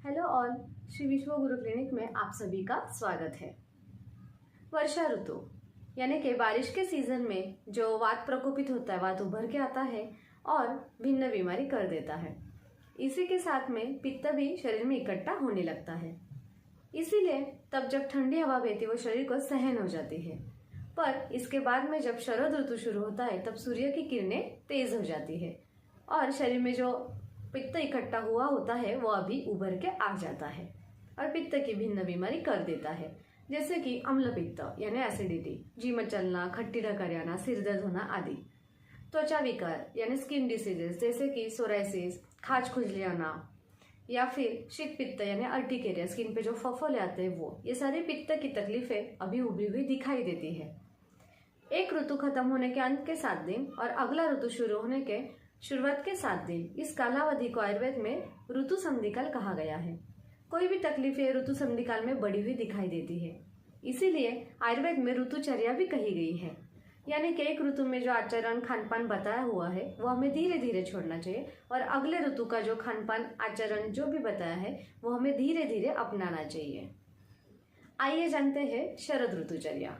Hello all, Shri विश्व गुरु clinic में आप सभी का स्वागत है। वर्षा ऋतु यानी कि बारिश के सीजन में जो वात प्रकोपित होता है, वात उभर के आता है और भिन्न बीमारी कर देता है। इसी के साथ में पित्त भी शरीर में इकट्ठा होने लगता है। इसीलिए तब जब ठंडी हवा बहती है वो शरीर को सहन हो जाती है, पर इसके बाद में जब शरद ऋतु शुरू होता है तब सूर्य की किरणें तेज हो जाती है और शरीर में जो पित्त इकट्ठा हुआ होता है वो अभी उभर के आ जाता है और पित्त की भिन्न बीमारी कर देता है, जैसे कि अम्ल पित्त यानी एसिडिटी, जी में चलना, खट्टी ढकार आना, सिर दर्द होना आदि। त्वचा विकार यानी स्किन डिसीजेस जैसे कि सोराइसिस, खाज खुजली आना, या फिर शीत पित्त यानी अर्टिकेरिया, स्किन पे जो फफोले आते हैं वो, ये सारी पित्त की तकलीफें अभी उभरी हुई दिखाई देती है। एक ऋतु खत्म होने के अंत के 7 दिन और अगला ऋतु शुरू होने के शुरुआत के 7 दिन, इस कालावधि को आयुर्वेद में ऋतु संधिकाल कहा गया है। कोई भी तकलीफें ऋतु संधिकाल में बढ़ी हुई दिखाई देती है, इसीलिए आयुर्वेद में ऋतुचर्या भी कही गई है। यानी कि एक ऋतु में जो आचरण खान पान बताया हुआ है वो हमें धीरे धीरे छोड़ना चाहिए और अगले ऋतु का जो खान पान आचरण जो भी बताया है वो हमें धीरे धीरे अपनाना चाहिए। आइए जानते हैं शरद ऋतुचर्या।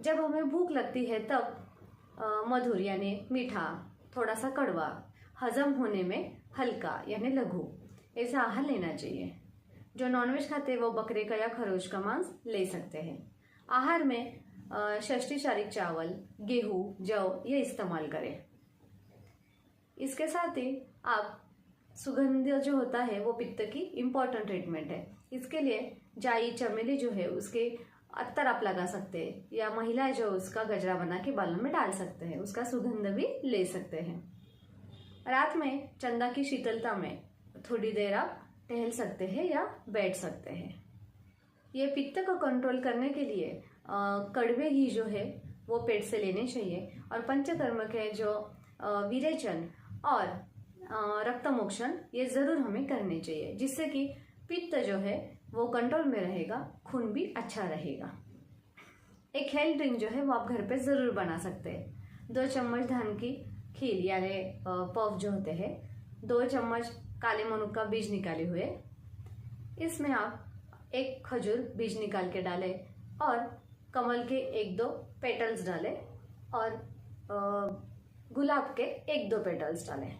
जब हमें भूख लगती है तब मधुर यानी मीठा, थोड़ा सा कड़वा, हजम होने में हल्का यानी लघु ऐसा आहार लेना चाहिए। जो नॉनवेज खाते हैं वो बकरे का या खरगोश का मांस ले सकते हैं। आहार में षष्ठी शारिक चावल, गेहूं, जौ ये इस्तेमाल करें। इसके साथ ही आप सुगंध जो होता है वो पित्त की इम्पोर्टेंट ट्रीटमेंट है। इसके लिए जाई चमेली जो है उसके अत्तर आप लगा सकते हैं, या महिलाएं जो उसका गजरा बना के बालों में डाल सकते हैं, उसका सुगंध भी ले सकते हैं। रात में चंदा की शीतलता में थोड़ी देर आप टहल सकते हैं या बैठ सकते हैं। ये पित्त को कंट्रोल करने के लिए कड़वे घी जो है वो पेट से लेने चाहिए और पंचकर्म के जो विरेचन और रक्तमोक्षण ये जरूर हमें करने चाहिए, जिससे कि पित्त जो है वो कंट्रोल में रहेगा, खून भी अच्छा रहेगा। एक हेल्थ ड्रिंक जो है वो आप घर पे जरूर बना सकते हैं। 2 चम्मच धान की खीर यानी पफ जो होते हैं, 2 चम्मच काले मनुक का बीज निकाले हुए, इसमें आप 1 खजूर बीज निकाल के डालें और कमल के 1-2 पेटल्स डालें और गुलाब के 1-2 पेटल्स डालें।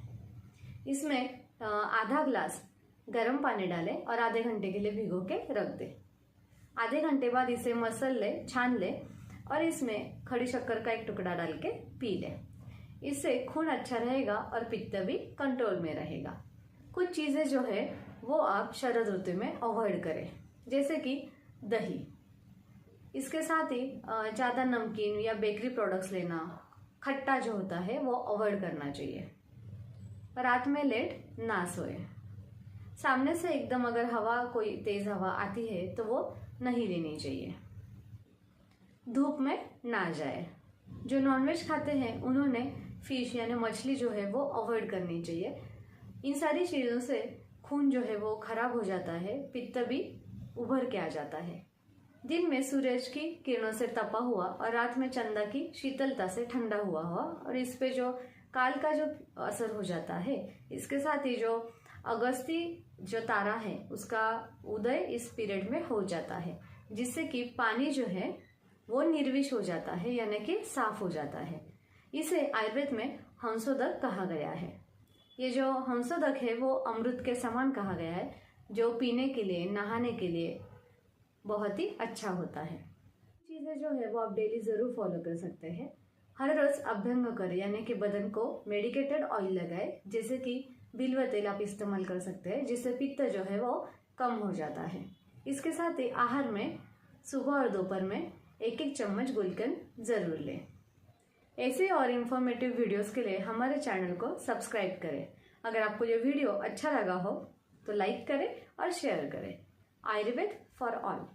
इसमें आधा ग्लास गर्म पानी डालें और आधे घंटे के लिए भिगो के रख दें। आधे घंटे बाद इसे मसल ले, छान ले और इसमें खड़ी शक्कर का 1 टुकड़ा डाल के पी ले। इससे खून अच्छा रहेगा और पित्त भी कंट्रोल में रहेगा। कुछ चीजें जो है वो आप शरद ऋतु में अवॉइड करें, जैसे कि दही। इसके साथ ही ज्यादा नमकीन या बेकरी प्रोडक्ट्स लेना, खट्टा जो होता है वो अवॉइड करना चाहिए। रात में लेट ना सोए। सामने से एकदम अगर हवा, कोई तेज हवा आती है तो वो नहीं लेनी चाहिए। धूप में ना जाए। जो नॉनवेज खाते हैं उन्होंने फिश यानी मछली जो है वो अवॉइड करनी चाहिए। इन सारी चीजों से खून जो है वो खराब हो जाता है, पित्त भी उभर के आ जाता है। दिन में सूरज की किरणों से तपा हुआ और रात में चंदा की शीतलता से ठंडा हुआ और इस पे जो काल का जो असर हो जाता है, इसके साथ ही जो अगस्ती जो तारा है उसका उदय इस पीरियड में हो जाता है, जिससे कि पानी जो है वो निर्विष हो जाता है यानी कि साफ हो जाता है। इसे आयुर्वेद में हंसोदक कहा गया है। ये जो हंसोदक है वो अमृत के समान कहा गया है, जो पीने के लिए, नहाने के लिए बहुत ही अच्छा होता है। चीजें जो है वो आप डेली जरूर फॉलो कर सकते हैं। हर रोज अभ्यंग करें यानी कि बदन को मेडिकेटेड ऑयल लगाए, जैसे कि बिल्व तेल आप इस्तेमाल कर सकते हैं, जिससे पित्त जो है वो कम हो जाता है। इसके साथ ही आहार में सुबह और दोपहर में 1-1 चम्मच गुलकंद जरूर लें। ऐसे और इन्फॉर्मेटिव वीडियोस के लिए हमारे चैनल को सब्सक्राइब करें। अगर आपको ये वीडियो अच्छा लगा हो तो लाइक करें और शेयर करें। Ayurveda for all.